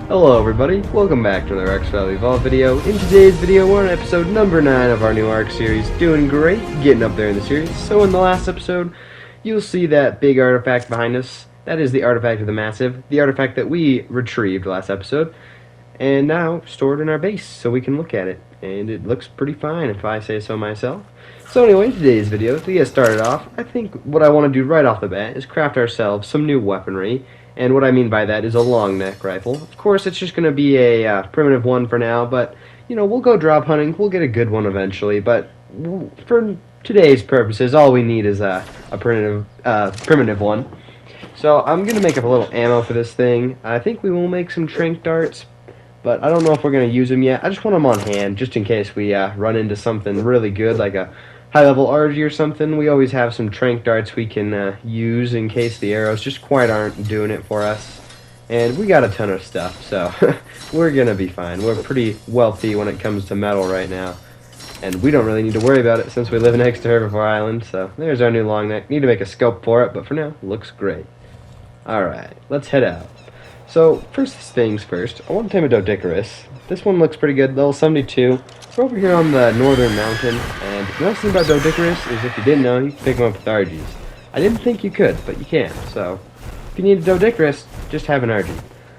Hello everybody, welcome back to another ARK Evolved video. In today's video, we're on episode number 9 of our new ARK series. Doing great, getting up there in the series. So in the last episode, you'll see that big artifact behind us. That is the artifact of the Massive, the artifact that we retrieved last episode, and now stored in our base so we can look at it. And it looks pretty fine if I say so myself. So anyway, today's video, to get started off, I think what I want to do right off the bat is craft ourselves some new weaponry. And what I mean by that is a long neck rifle. Of course, it's just going to be a primitive one for now, but, you know, we'll go drop hunting. We'll get a good one eventually, but for today's purposes, all we need is a primitive one. So I'm going to make up a little ammo for this thing. I think we will make some tranq darts, but I don't know if we're going to use them yet. I just want them on hand, just in case we run into something really good, like a high-level RG or something. We always have some tranq darts we can use in case the arrows just quite aren't doing it for us. And we got a ton of stuff, so we're gonna be fine. We're pretty wealthy when it comes to metal right now, and we don't really need to worry about it since we live next to Herbivore Island. So there's our new long neck. Need to make a scope for it, but for now, looks great. Alright, let's head out. So first things first, I want to tame a Doedicurus. This one looks pretty good, level 72. We're over here on the northern mountain, and the nice thing about Doedicurus is if you didn't know, you can pick them up with RGs. I didn't think you could, but you can. So if you need a Doedicurus, just have an RG.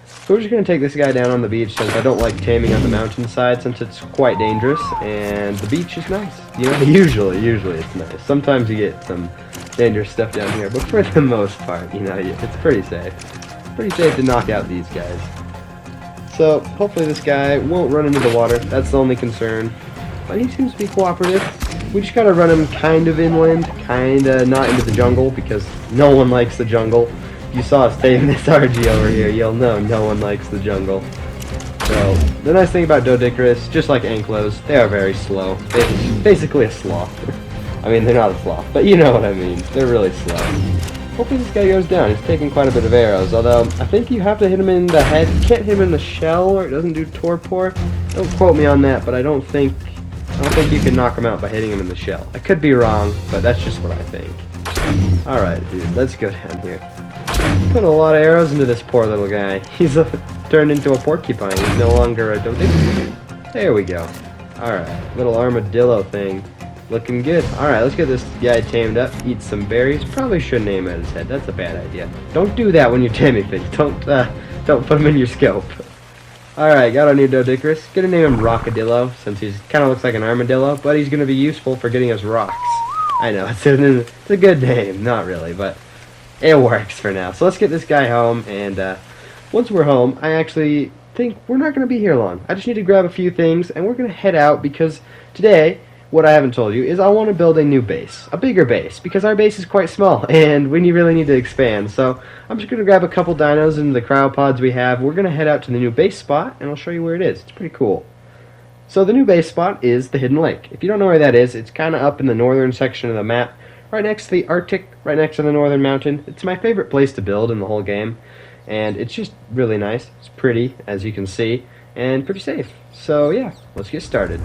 So we're just going to take this guy down on the beach since I don't like taming on the mountainside since it's quite dangerous, and the beach is nice. You know, usually it's nice. Sometimes you get some dangerous stuff down here, but for the most part, you know, it's pretty safe. Pretty safe to knock out these guys. So, hopefully this guy won't run into the water. That's the only concern. But he seems to be cooperative. We just gotta run him kind of inland, kinda not into the jungle, because no one likes the jungle. If you saw us tame this RG over here, you'll know no one likes the jungle. So, the nice thing about Doedicurus, just like Anklos, they are very slow. They're basically a sloth. I mean, they're not a sloth, but you know what I mean. They're really slow. Hopefully this guy goes down. He's taking quite a bit of arrows, although I think you have to hit him in the head. You can't hit him in the shell or it doesn't do torpor. Don't quote me on that, but I don't think you can knock him out by hitting him in the shell. I could be wrong, but that's just what I think. Alright, dude, let's go down here. Put a lot of arrows into this poor little guy. He's turned into a porcupine. He's no longer a Doedicurus. There we go. Alright, little armadillo thing. Looking good. Alright, let's get this guy tamed up, eat some berries. Probably shouldn't aim at his head. That's a bad idea. Don't do that when you're taming things. Don't put him in your scope. Alright, got our new Doedicurus. Gonna name him Rockadillo, since he kind of looks like an armadillo, but he's gonna be useful for getting us rocks. I know, it's a good name. Not really, but it works for now. So let's get this guy home, and once we're home, I actually think we're not gonna be here long. I just need to grab a few things, and we're gonna head out, because today, what I haven't told you is I want to build a new base, a bigger base, because our base is quite small and we really need to expand. So I'm just going to grab a couple dinos into the cryopods we have. We're going to head out to the new base spot and I'll show you where it is. It's pretty cool. So the new base spot is the Hidden Lake. If you don't know where that is, it's kind of up in the northern section of the map, right next to the Arctic, right next to the northern mountain. It's my favorite place to build in the whole game, and it's just really nice. It's pretty, as you can see, and pretty safe. So yeah, let's get started.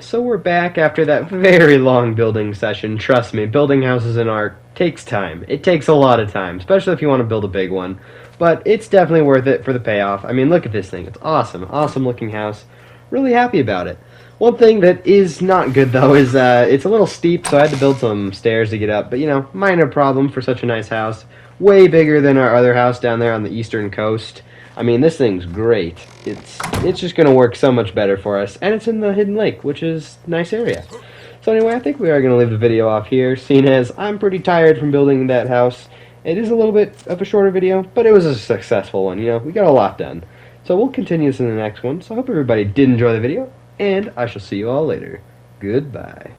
so we're back after that very long building session. Trust me, building houses in ARK takes time. It takes a lot of time, especially if you want to build a big one. But it's definitely worth it for the payoff. I mean, look at this thing. It's awesome. Awesome looking house. Really happy about it. One thing that is not good, though, is it's a little steep, so I had to build some stairs to get up. But, you know, minor problem for such a nice house. Way bigger than our other house down there on the eastern coast. I mean, this thing's great. It's just going to work so much better for us. And it's in the hidden lake, which is a nice area. So anyway, I think we are going to leave the video off here, seeing as I'm pretty tired from building that house. It is a little bit of a shorter video, but it was a successful one. You know, we got a lot done. So we'll continue this in the next one. So I hope everybody did enjoy the video, and I shall see you all later. Goodbye.